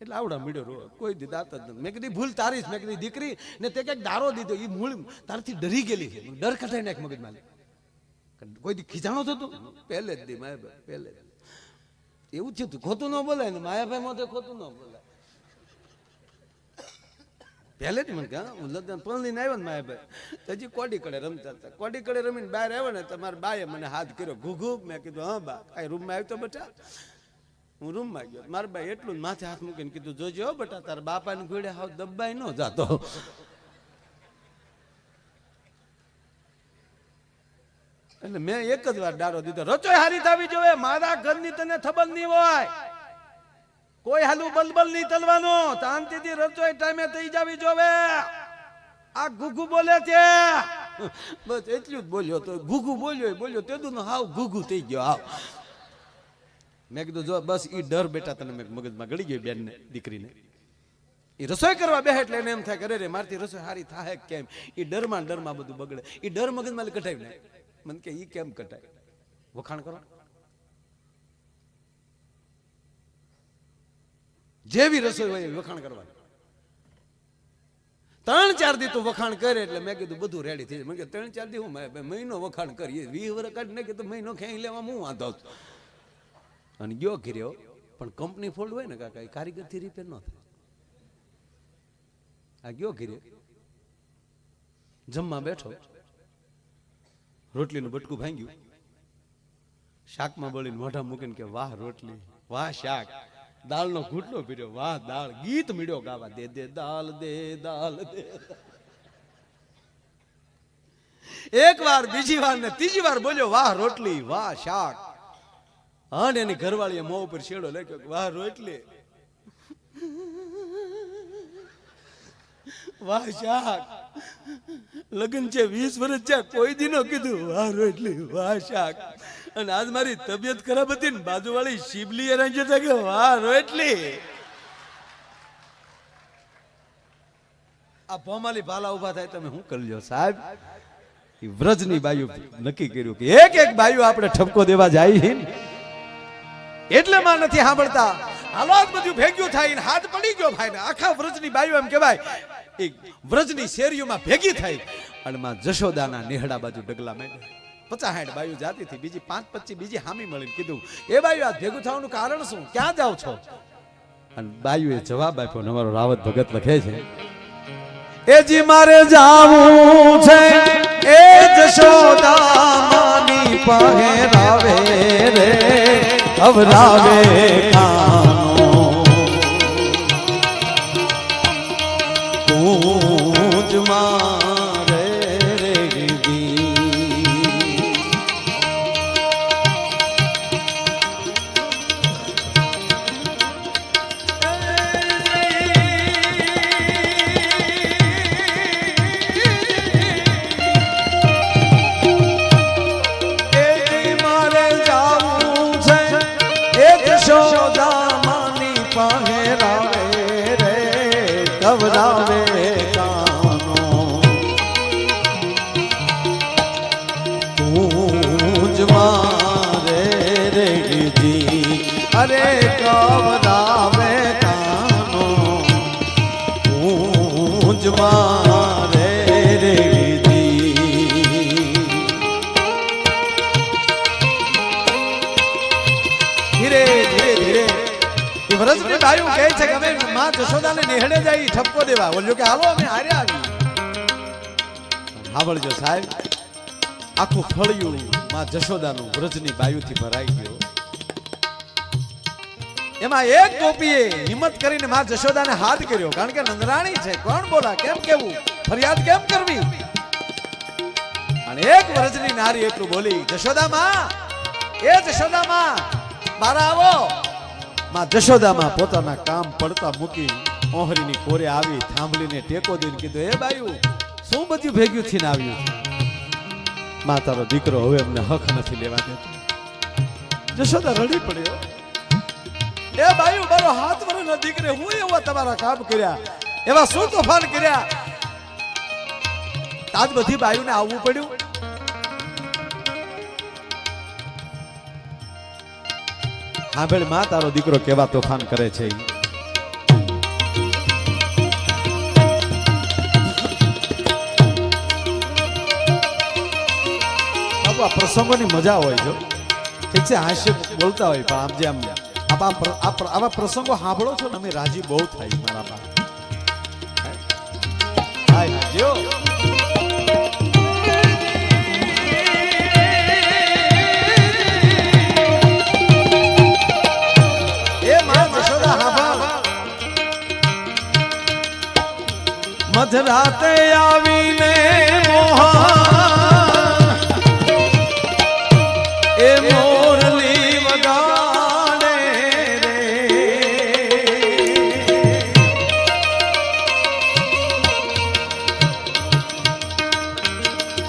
એટલે આવડા મીડ્યો કોઈ દી દાંત જ નથી. મેં કીધી ભૂલ તારી મેં કીધી દીકરી ને તે કંઈક દારો દીધો એ મૂળ તારથી ડરી ગયેલી છે. ડર કઢાઈ નાખ મગજમાં. કોઈ દી ખીજાણો થતો પહેલે જ દી માયાભાઈ પહેલે એવું થયું તું. ખોટું ન બોલાય ને માયાભાઈ માં ખોટું ન બોલાય પહેલે જ મને હું લગ્ન પલણીને આવ્યો ને માયાભાઈ હજી કોડી કડે રમતા હતા. કોડી કડે રમીને બહાર આવ્યો ને તમારા બાએ મને હાથ કર્યો ઘૂઘુ. મેં કીધું હા બા આ રૂમમાં આવ્યો તો બેટા. હું રૂમમાં ગયો મારા બાઈ એટલું જ માથે હાથ મૂકીને કીધું જોજો હો બેટા તારા બાપાને ઘોડે હાવ દબાઈ ન જાતો. એટલે મેં એક જ વાર ડારો દીધો રચોઈ હારી થવી જોઈએ. મારા ઘરની તને ખબર નહીં હોય. કોઈ હાલું બલબલ નહીં તલવાનું. શાંતિથી રચોઈ ટાઈમે થઈ જવી જોવે. આ ઘૂઘુ બોલે છે બસ એટલું જ બોલ્યો તો ઘૂઘુ બોલ્યો તેદું હાવ ઘૂઘુ થઈ ગયો હાવ. મેં કીધું જો બસ ઈ ડર બેટા તને મેં મગજમાં ગળી ગયો. બેન ને દીકરીને એ રસોઈ કરવા બેહે એટલે એને એમ થાય કરે રે મારથી રસોઈ સારી થાય કેમ. એ ડરમાં બધું બગડે. એ ડર મગજમાં કટાવી નાખે. મને કે ઈ કેમ કટાય વખાણ કરો. જેવી રસોઈ હોય વખાણ કરવાનું. 3-4 દી તું વખાણ કરે એટલે મેં કીધું બધું રેડી થઈ જાય. મેં કીધું 3-4 દી હું મહિનો વખાણ કરીએ 20 વર્ષ કાઢી નાખે તો મહિનો ખેંચી લેવા હું વાંધો. અને ગયો ઘીર્યો પણ કંપની ફોલ્ડ હોય ને કાકા એ કારીગરથી રિપેર ન થાય. આ ગયો ઘીર્યો જમવા બેઠો રોટલીનું બટકું ભાંગ્યું શાકમાં બળીને મોઢા મૂકીને કે વાહ રોટલી વાહ શાક. દાળનો ઘૂંટલો પીર્યો વાહ દાળ. ગીત મીડ્યો ગાવા દે દે દાલ દે દાલ દે. એક વાર બીજી વાર ને ત્રીજી વાર બોલ્યો વાહ રોટલી વાહ શાક. અને એની ઘરવાળીએ મોં ઉપર છેડો લખ્યો વાહ રોટલી વાહ શાક. લગ્ન છે 20 વર્ષ છે કોઈ દી નો કીધું વાહ રોટલી વાહ શાક. અને આજ મારી તબિયત ખરાબ હતી ને બાજુવાળી શિબલી એના જતા કે વાહ રોટલી. આ ભોમાલી ભાલા ઉભા થાય તમે શું કરી લ્યો સાહેબ. વ્રજની બાયુ નક્કી કર્યું કે એક બાયુ આપણે ઠપકો દેવા જાય એટલે માં નથી સાંભળતા. હાલો જ બધું ભેગ્યું થાય ને હાથ પડી ગયો ભાઈ ને આખા વ્રજની બાયુ એમ કહેવાય એક વ્રજની શેરીઓમાં ભેગી થઈ અને માં જશોદાના નેહડા બાજુ ડગલા માંડ્યા. 50-60 બાયુ જાતી હતી. બીજી 5-25 બીજી હામી મળીને કીધું એ બાયુ આ ભેગું થવાનું કારણ શું ક્યાં જાવ છો. અને બાયુએ જવાબ આપ્યો ને અમારો રાવત ભગત લખે છે એજી મારે જાવું છે એ જશોદા માની પહેરાવે રે અવરાવે કાનો પૂજ મારે રેગી. અરે કવરાવે કાનો પૂજ મારે રેડી. ધીરે ધીરે ધીરે વ્રજની બાયુ કહે છે કે અમે માં જશોદાને નેહડે જાય ઠપકો દેવા. બોલ્યો કે હાલો અમે હારે આવી. સાંભળજો સાહેબ આખું ફળિયું માં જશોદાનું વ્રજની બાયુથી ભરાઈ ગયું. એમાં એક ગોપીએ હિંમત કરીને માં જશોદાને હાથ કર્યો કારણ કે નંદરાણી છે કોણ બોલા કેમ કેવું ફરિયાદ કેમ કરવી. અને એક વ્રજની નારી એટલું બોલી જશોદામાં એ જશોદામાં બારા આવો. માં જશોદામાં પોતાના કામ પડતા મૂકી ઓહરીની કોરે આવી થાંભલીને ટેકો દઈને કીધું એ બાયુ શું બધું ભેગ્યું થઈને આવ્યું. માં તારો દીકરો હવે અમને હક નથી લેવા દેતો. જશોદા રડી પડ્યો એ બાયુ મારો હાથ વરનો દીકરે હું એવા તમારા કામ કર્યા એવા શું તોફાન કર્યા. તાજ બધી બાયુને આવવું પડ્યું. હા ભેળ માં તારો દીકરો કેવા તોફાન કરે છે. બાપુ આ પ્રસંગોની મજા હોય છે ઠીક છે હાસ્ય બોલતા હોય પણ આમ જે આવા પ્રસંગો સાંભળો છો ને અમે રાજી બહુ થાય મારા બા જો મધરાતે આવીને મોહા એ મોરલી વગાડે રે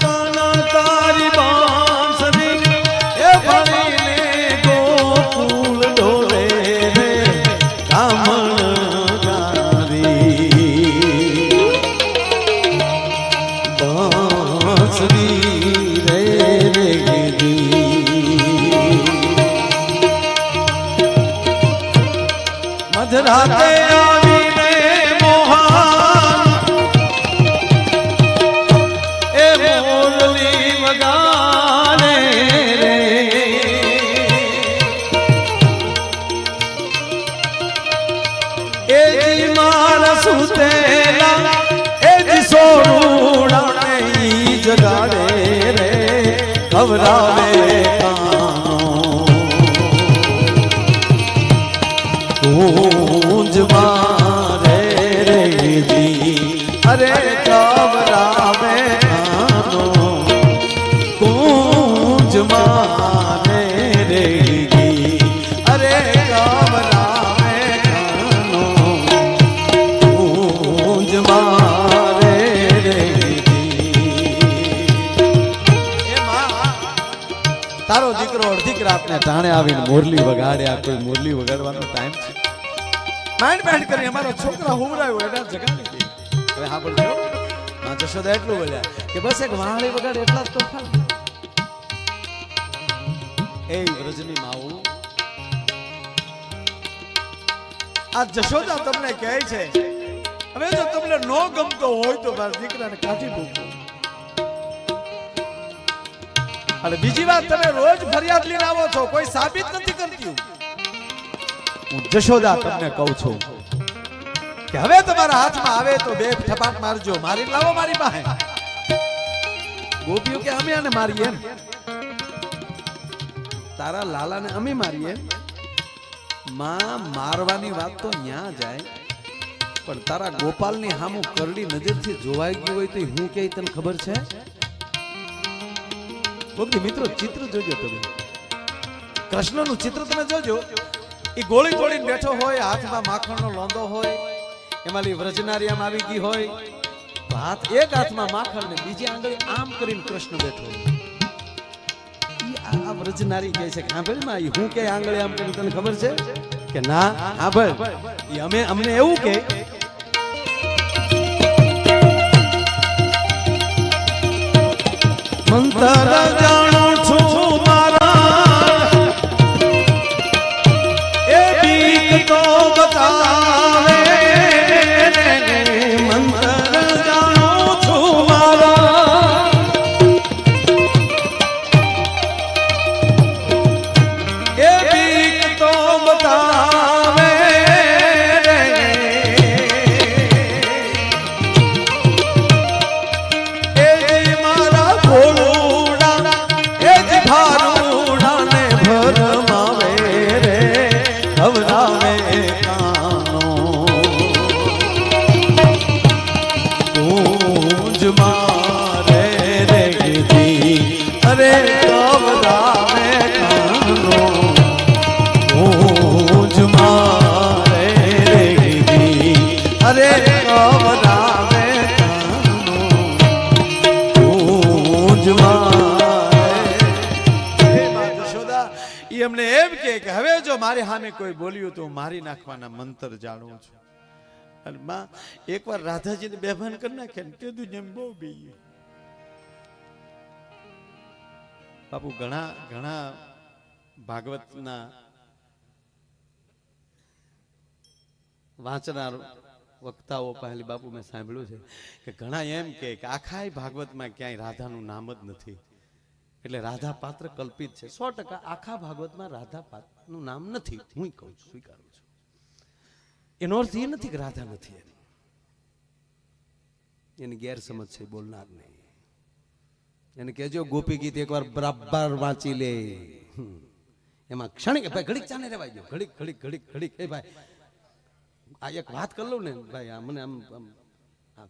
કાના તારી બાંસરી એ ભણીને ગોકુળ ડોલે રે કામણ મધરાતે આવીને મોહા એ મોરલી વગાડે રે એ જી મારા સુતેલા એ જી સોરુડાને ઈ જગાડે રે ખવરાવે કૂંજ મારે રે જી અરે ખવરાવે કાનો કૂંજ મારે રે જી અરે ખવરાવે કાનો કૂંજ મારે રે જી એ માં તારો દીકરો અડધી રાતને ટાણે આવીને મોરલી વગાડ્યા કોઈ મોરલી વગાડવાનો ટાઈમ છે માઇન્ડ બેન્ડ કરી અમારો છોકરા હુમરાયો એના જગાડી દે હવે હા બોલજો માં જશોદા એટલું બોલ્યા કે બસ એક વાણી વગાડે એટલા જ તો ખાલી એ વ્રજની માવું આ જશોદા તમને કહે છે હવે જો તમને નો ગમતો હોય તો મારા દીકરાને કાઢી મૂકો અને બીજી વાત તમે રોજ ફરિયાદ લઈને આવો છો કોઈ સાબિત નથી કરતી હું જશોદા તમને કહું છું કે હવે તમારા હાથમાં આવે તો બે ઠપાટ મારજો મારી લાવો મારી પાસે ગોપીઓ કે અમે આને મારીએ એમ તારા લાલાને અમે મારીએ માં મારવાની વાત તો ન્યા જાય પણ તારા ગોપાલની હામું કરડી નજરથી જોવાઈ ગયું હોય તો હું કે તને ખબર છે ભક્તિ મિત્રો ચિત્ર જોજો તમે કૃષ્ણનું ચિત્ર તમે જોજો એ ગોળી તોડીને બેઠો હોય હાથમાં માખણનો લોંદો હોય એમાં વ્રજનારી આમ આવી ગઈ હોય હાથ એક હાથમાં માખણ ને બીજી આંગળી આમ કરીને કૃષ્ણ બેઠો આ વ્રજનારી કહે છે કે હા ભાઈ માં હું કે આંગળી આમ કરીને તને ખબર છે કે ના હા ભાઈ અમે અમને એવું કે મંતર જાણું છું મારા એ બીક તો બતાવે મંતર જાણું છું મારા એ બીક તો બતાવે એમને એમ કે હવે જો મારી સામે કોઈ બોલ્યું તો મારી નાખવાના મંત્ર જાણું છું અને માં એકવાર રાધાજીને બેભાન કરી નાખે ને તે દુનિયા બહુ બી બાપુ ઘણા ઘણા ભાગવતના વાંચનાર વક્તાઓ પહેલી બાપુ મેં સાંભળ્યું છે કે ઘણા એમ કે આખા ભાગવતમાં ક્યાંય રાધાનું નામ જ નથી એટલે રાધા પાત્ર કલ્પિત છે 100%. આખા ભાગવતમાં રાધા પાત્રનું નામ નથી, હું કહું છું, સ્વીકારું છું. એનો અર્થ એ નથી કે રાધા નથી, એની ગેરસમજ છે બોલનાર નહીં. એને કહેજો ગોપી ગીત એકવાર બરાબર વાંચી લે, એમાં ક્ષણિક ભાઈ ઘડીક ચાને રેવાય ગયો, ઘડીક ઘડીક ઘડીક ઘડીક. એ ભાઈ આ એક વાત કરી લઉં ને ભાઈ, આ મને આમ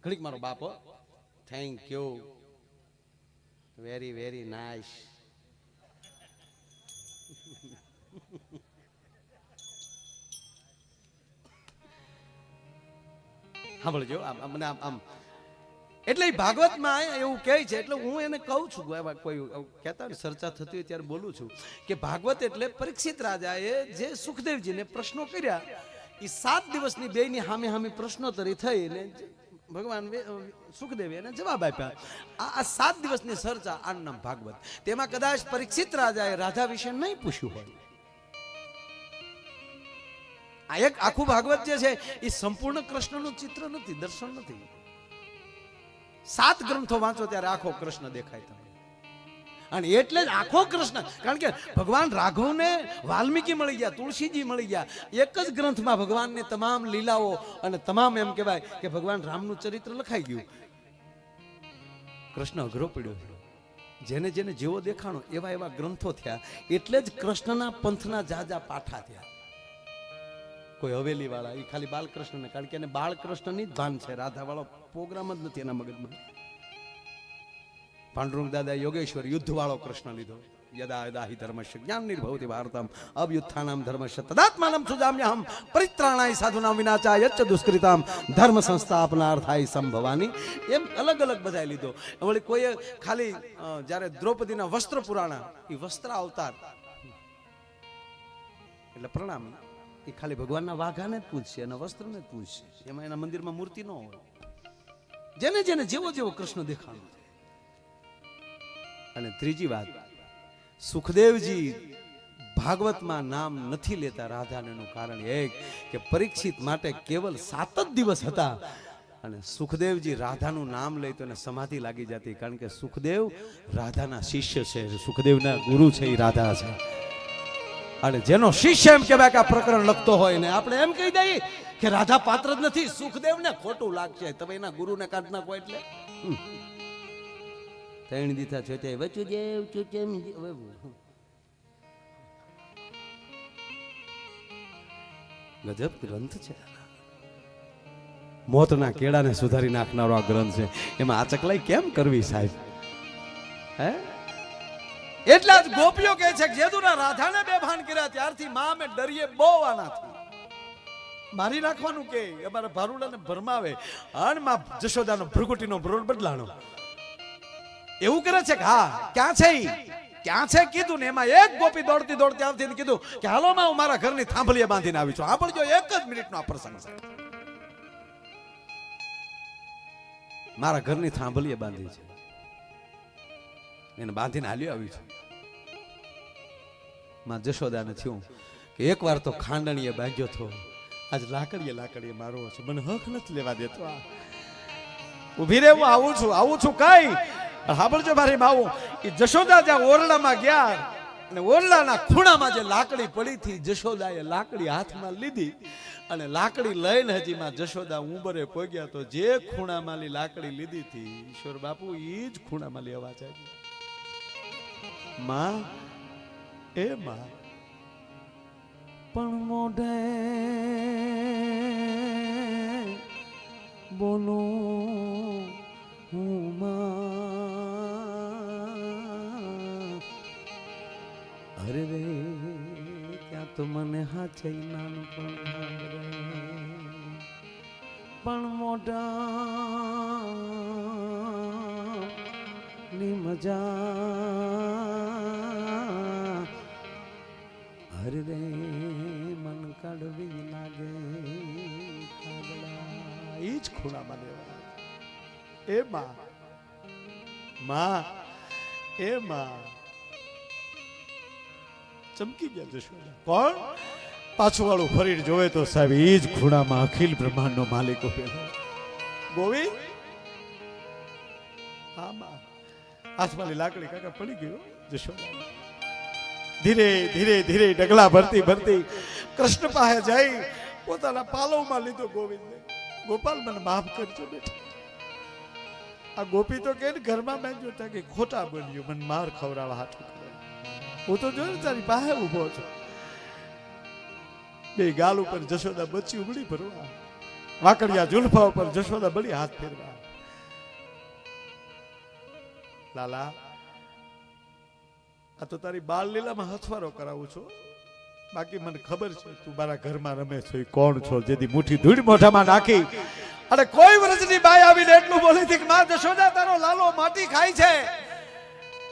ઘડીક મારો બાપ, thank you, very very nice. સાંભળજો મને આમ એટલે ભાગવતમાં એવું કહે છે, એટલે હું એને કહું છું, કોઈ કહેતા હોય ચર્ચા થતી હોય ત્યારે બોલું છું કે ભાગવત એટલે પરીક્ષિત રાજાએ જે સુખદેવજીને પ્રશ્નો કર્યા, એ 7 દિવસની બેયની સામે સામે પ્રશ્નોત્તરી થઈ ને ભગવાન સુખદેવે એને જવાબ આપ્યા. આ 7 દિવસની ચર્ચા, આનું નામ ભાગવત. તેમાં કદાચ પરીક્ષિત રાજાએ રાધા વિશે નહીં પૂછ્યું હોય. આ એક આખું ભાગવત જે છે એ સંપૂર્ણ કૃષ્ણનું ચિત્ર નથી, દર્શન નથી. 7 ગ્રંથો વાંચો ત્યારે આખો કૃષ્ણ દેખાય તમને. અને એટલે જ આખો કૃષ્ણ, કારણ કે ભગવાન રાઘવને વાલ્મીકી મળી ગયા, તુલસીજી મળી ગયા, એક જ ગ્રંથમાં ભગવાનની તમામ લીલાઓ અને તમામ એમ કહેવાય કે ભગવાન રામનું ચરિત્ર લખાઈ ગયું. કૃષ્ણ અઘરો પડ્યો, જેને જેને જેવો દેખાણો એવા એવા ગ્રંથો થયા. એટલે જ કૃષ્ણના પંથના જાજા પાઠા થયા. કોઈ હવેલી વાળા એ ખાલી બાલકૃષ્ણને, કારણ કે એને બાળકૃષ્ણની જ ભાન છે, રાધા વાળો પ્રોગ્રામ જ નથી એના મગજમાં. પાંડુરંગ દાદા યોગેશ્વર યુદ્ધ વાળો કૃષ્ણ લીધો. યદા યદા હિ ધર્મસ્ય જ્ઞાન નિર્ભવતિ ભારતમ અભ્યુત્થાનમ ધર્મસ્ય તદાત્માનમ સુજામ્યહમ પરિત્રાણાય સાધુનામ વિનાચાય ચ દુષ્કૃતામ ધર્મ સંસ્થાપનાર્થાય સંભવાની. એમ અલગ અલગ બધાય લીધો. વળી કોઈ ખાલી જ્યારે દ્રૌપદીના વસ્ત્ર પુરાણા, એ વસ્ત્ર અવતાર એટલે પ્રણામ, એ ખાલી ભગવાનના વાઘાને જ પૂછશે અને વસ્ત્રને જ પૂછશે, એમાં એના મંદિરમાં મૂર્તિ ન હોય. જેને જેને જેવો જેવો કૃષ્ણ દેખાણો. અને ત્રીજી વાત, સુખદેવજી ભાગવતમાં નામ નથી લેતા રાધાનું કારણ એક કે પરીક્ષિત માટે કેવલ 7 જ દિવસ હતા, અને સુખદેવજી રાધાનું નામ લઈ તો એને સમાધિ લાગી જતી, કારણ કે સુખદેવ રાધાના શિષ્ય છે, સુખદેવના ગુરુ છે એ રાધા છે. અને જેનો શિષ્ય એમ કહેવાય કે આ પ્રકરણ લખતો હોય ને આપણે એમ કહી દઈએ કે રાધા પાત્ર જ નથી, સુખદેવને ખોટું લાગશે. તમે એના ગુરુને કાઢ નાખો એટલે ત્રણ દીધા છો તે વચુદેવ ચુચેમ. ગજબ ગ્રંથ છે, મોતના કેળાને સુધારી નાખનારો આ ગ્રંથ છે. એમાં આ ચકલાઈ કેમ કરવી સાહેબ? હે એટલા જ ગોપીઓ કહે છે કે જેદુના રાધાને બેભાન કર્યા ત્યારથી માં અમે ડરીએ બહુ આનાથી, મારી નાખવાનું કે અમારા ભારુડાને ભરમાવે. અને માં જશોદાનો ભૃગુટીનો ભ્રોણ બદલાણો એવું કરે છે કે હા ક્યાં છે ઈ, ક્યાં છે કીધું ને એમાં એક ગોપી દોડતી દોડતી આવતી કીધું કે હાલો માં હું મારા ઘરની થાંભલીએ બાંધીને આવી છું. આપણજો 1 જ મિનિટનો આ પ્રસંગ છે. મારા ઘરની થાંભલીએ બાંધી છે, એને બાંધીને હાલ્યો આવી છું. માં જશોદાને થયું કે એકવાર તો ખાંડણીએ બાંધ્યો હતો, આજ લાકડીએ મારો છે, મને હક નથી લેવા દેતો. આ ઉભી રે, હું આવું છું કઈ સાંભળજો મારી માવું. એ જશોદા જ્યાં ઓરડામાં ગયા અને ઓરડાના ખૂણામાં જે લાકડી પડી હતી, જશોદાએ લાકડી હાથમાં લીધી અને લાકડી લઈને હજી માં જશોદા ઉંબરે પહોંચ્યા તો જે ખૂણામાં લાકડી લીધી હતી, ઈશ્વર બાપુ એ જ ખૂણામાં અવાજ આવ્યો, માં એ માં પણ મોઢે બોલો હું માં. અરે રે ત્યાં તો મને હાચે નાનપણ પણ મોઢા ની મજા. અરે રે મન કાઢવી લાગે કાગડા. એ જ ખૂણામાં લેવા એ માં એ માં ચમકી ગયા જશોદા. કોણ પાછું વાળું ફરીને જોવે તો સાહેબ એ જ ખૂણામાં અખિલ બ્રહ્માંડ નો માલિક ઉભેલો ગોવિંદ. હા માં હાથમાં લાકડી કાકા પડી ગયો, જશોદા ધીરે ધીરે ધીરે ડગલા ભરતી ભરતી કૃષ્ણ પાસે જઈ પોતાના પાલવમાં લીધો ગોવિંદને. ગોપાલ મને માફ કરજો બેટા. આ ગોપી તો કે ઘરમાં બેઠો હતા કે ખોટા બોલ્યું, મને માર ખવડાવવા હાથું કરે. હું તો જોયું તારી પાસે ઉભો છું. બે ગાલ ઉપર જશોદા બચી ઉમડી ભરવા, વાકડિયા ઝુલફા ઉપર જશોદા બળી હાથ ફેરવા. લાલા, આ તો તારી બાળ લીલામાં હથવારો કરાવું છું. બાકી મને ખબર છે તું મારા ઘરમાં રમે છો એ કોણ છો. જેથી મુઠ્ઠી ધૂળ મોઢામાં નાખી અને કોઈ વ્રજની બાઈ આવીને એટલું બોલી હતી કે માં જશોદા તારો લાલો માટી ખાય છે,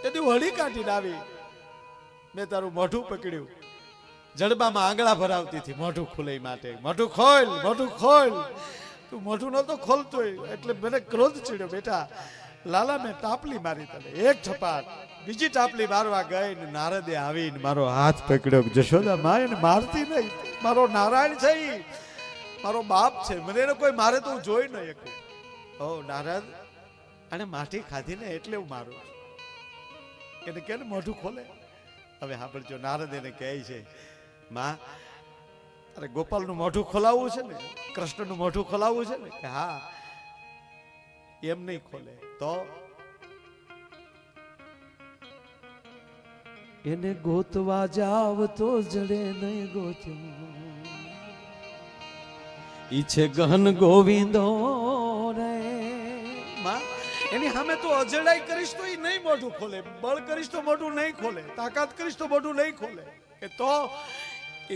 તેથી હળી કાઢીને આવી. મેં તારું મોઢું પકડ્યું, જડબામાં આંગળા ભરાવતી હતી મોઢું ખુલે માટે. મોઢું ખોલ, મોઢું ખોલ. તું મોઢું નતો ખોલતો એટલે મને ક્રોધ ચડ્યો. બેટા લાલા, મેં ટાપલી મારી તને એક ઝપાટ, બીજી ટાપલી મારવા ગઈ ને નારદે આવીને મારો હાથ પકડ્યો. જશોદા માં એને મારતી નહીં, મારો નારાયણ છે, મારો બાપ છે, મને એને કોઈ મારે તો હું જોઈ ન શકું. ઓ નારદ, અને માટી ખાધી ને એટલે હું મારું છું. એને કે મોઢું ખોલે. હવે સાંભળજો, નારદ એને કહે છે માં તારે ગોપાલનું મોઢું ખોલાવવું છે ને, કૃષ્ણનું મોઢું ખોલાવવું છે ને? કે હા. એમ નહીં ખોલે તો એને ગોતવા જાવ તો જડે નહીં ગોત્યું, ઈ છે ગહન ગોવિંદો રે. માં એની સામે તો અજડાઈ કરીશ તો એ નહીં મોઢું ખોલે, બળ કરીશ તો મોઢું નહીં ખોલે, તાકાત કરીશ તો મોઢું નહીં ખોલે. એ તો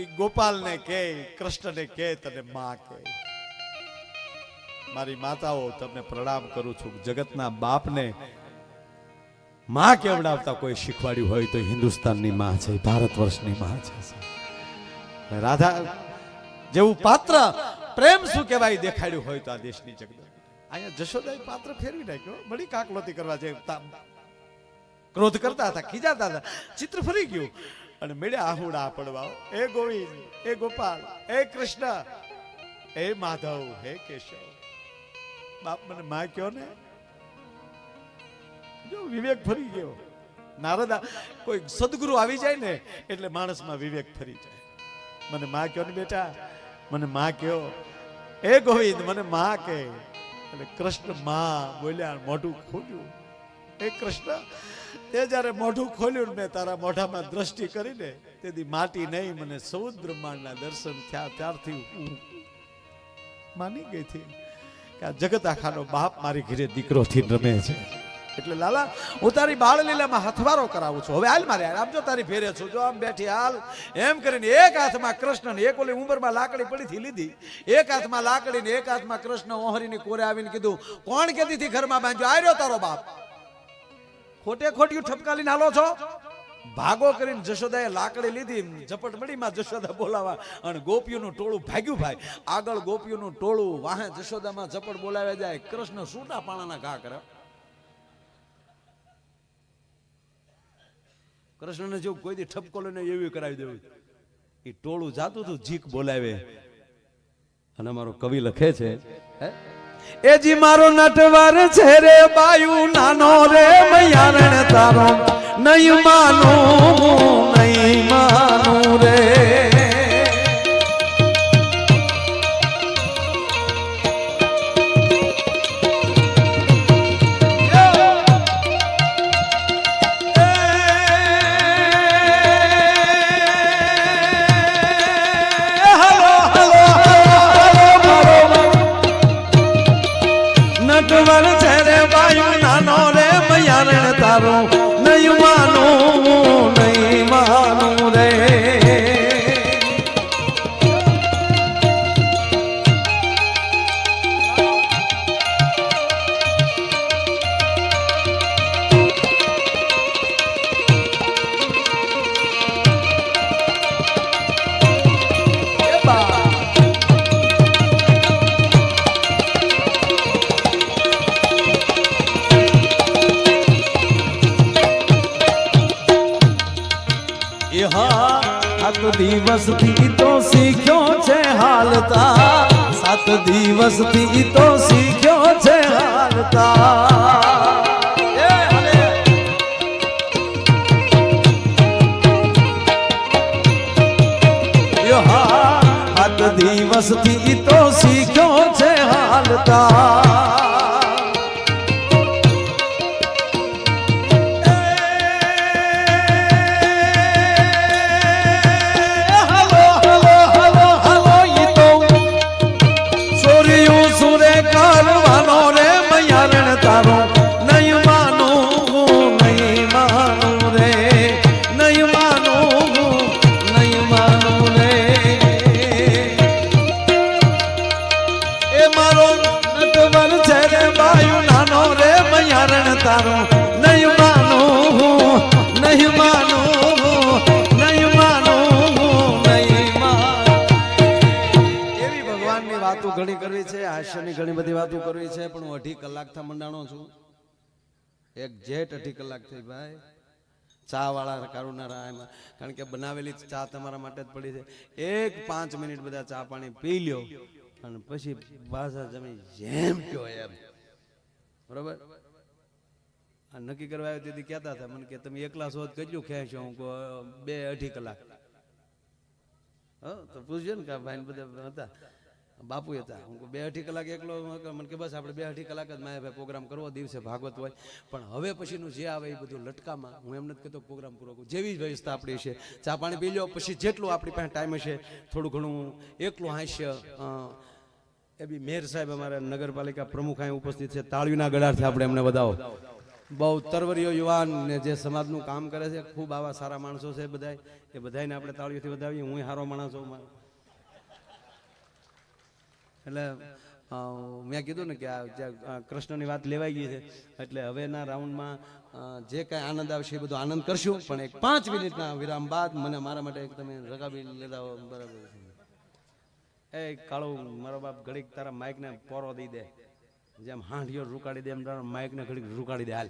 એ ગોપાલને કે, કૃષ્ણને કે, તને માં કે. મારી માતાઓ તમને પ્રણામ કરું છું. જગતના બાપને માં કેવડાવતા કોઈ શીખવાડ્યું હોય તો હિન્દુસ્તાનની માં છે, ભારત વર્ષની માં છે. રાધા જેવું પાત્ર પ્રેમ શું કહેવાય દેખાડ્યું હોય તો આ દેશની જગત. અહીંયા જશોદાએ પાત્ર ફેરવી નાખ્યો. બડી કાકલોતી કરવા જે ક્રોધ કરતા હતા, ખીજાતા હતા, ચિત્ર ફરી ગયું અને મેળ્યા આહુડા પડવા. એ ગોવિંદ, એ ગોપાલ, એ કૃષ્ણ, એ માધવ, હે કેશવ. બાપ મને માં કયો ને, જો વિવેક ફરી ગયો. નારદા કોઈ સદગુરુ આવી જાય ને એટલે માણસમાં વિવેક ફરી જાય. મને માં કયો ને બેટા, મને માં કયો. એ ગોવિંદ, મને માં કે. એટલે કૃષ્ણ માં બોલ્યા, મોઢું ખોલ્યું. એ કૃષ્ણ, તે જયારે મોઢું ખોલ્યું મેં તારા મોઢામાં દ્રષ્ટિ કરીને, તેથી માટી નહીં મને સૌદ બ્રહ્માંડના દર્શન થયા. ત્યારથી હું માની ગઈ હતી કે આ જગત આખાનો બાપ મારી ઘરે દીકરોથી રમે છે. એટલે લાલા, હું તારી બાળ લીલામાં હથવારો કરાવું છું. હવે હાલ મારે આમ જો તારી ફેરે છું, જો આમ બેઠી હાલ. એમ કરીને એક હાથમાં કૃષ્ણ, એક ઓલી ઉંબરમાં લાકડી પડી થી લીધી, એક હાથમાં લાકડી ને એક હાથમાં કૃષ્ણ ઓહરીની કોરે આવીને કીધું, કોણ કેતી થી ઘરમાં બાંધ્યો? આર્યો તારો બાપ. ખોટે ખોટિયું ઠપકાલીને હાલો છો. ભાગો કરીને જશોદાએ લાકડી લીધી, ઝપટ મળીમાં જશોદા બોલાવા અને ગોપીઓનું ટોળું ભાગ્યું. ભાઈ આગળ ગોપીઓનું ટોળું, વાહે જશોદામાં ઝપટ બોલાવ્યા જાય. કૃષ્ણ સૂટા પાણાના ઘા કરે. કૃષ્ણને જેવું કોઈ દી ઠપકો લઈને એવી કરાવી દેવું. એ ટોળું જાતું હતું, જીક બોલાવે. અને અમારો કવિ લખે છે, એજી મારો નટવર છે રે બાયુ નાનો રે, મૈયારણ તારો નહીં માનું, નહીં માનું રે. નહીં માનું, નહીં માનું રે. દિવસથી તો શીખ્યો છે હાલતા, 7 દિવસથી તો શીખ્યો છે હાલતા. દિવસથી ઈ તો શીખ્યો છે હાલતા તારો નહીં માનું નહીં માનું નહીં માનું નહીં માનું એવી ભગવાનની વાતો ઘણી કરવી છે હાસ્યની ઘણી બધી વાતો કરવી છે પણ હું 2.5 કલાકથી મંડાણો છું એક જેટ 2.5 કલાક થઈ ભાઈ ચા વાળા કારુના એમાં કારણ કે બનાવેલી ચા તમારા માટે જ પડી છે એક 5 મિનિટ બધા ચા પાણી પી લ્યો અને પછી ભાષા જમી જેમ કયો એમ બરોબર નક્કી કરવા આવ્યો તેથી કહેતા હતા મને કે તમે એકલા શોધ કેટલું ખેંચો હું 2-2.5 કલાક તો પૂછજો ને કે ભાઈ બધા હતા બાપુ હતા હું 2-2.5 કલાક એકલો મને કે બસ આપણે 2-2.5 કલાક જ માયા ભાઈ પ્રોગ્રામ કરવો દિવસે ભાગવત હોય પણ હવે પછીનું જે આવે એ બધું લટકામાં હું એમ નથી કહેતો પ્રોગ્રામ પૂરો કરું જેવી વ્યવસ્થા આપણી છે ચા પાણી પી લો પછી જેટલું આપણી પાસે ટાઈમ હશે થોડું ઘણું એકલું હાસ્ય એ બી મેયર સાહેબ અમારા નગરપાલિકા પ્રમુખ અહીં ઉપસ્થિત છે તાળીના ગળાથી આપણે એમને વધાવો બહુ તરવરીઓ યુવાન ને જે સમાજનું કામ કરે છે ખૂબ આવા સારા માણસો છે બધા એ બધાને આપણે તાળીઓથી વધાવીએ હું સારો માણસ છું એટલે મેં કીધું ને કે આ કૃષ્ણની વાત લેવાઈ ગઈ છે એટલે હવેના રાઉન્ડમાં જે કાંઈ આનંદ આવશે એ બધો આનંદ કરશું પણ એક 5 મિનિટના વિરામ બાદ મને મારા માટે એક તમે રગાવી લેતા હો બરાબર એ કાળું મારો બાપ ઘડીક તારા માઇકને પોરો દઈ દે જેમ હાંડિયો રૂકાડી દે એમ તારા માઇકને ઘડીક રૂકાડી દે હાલ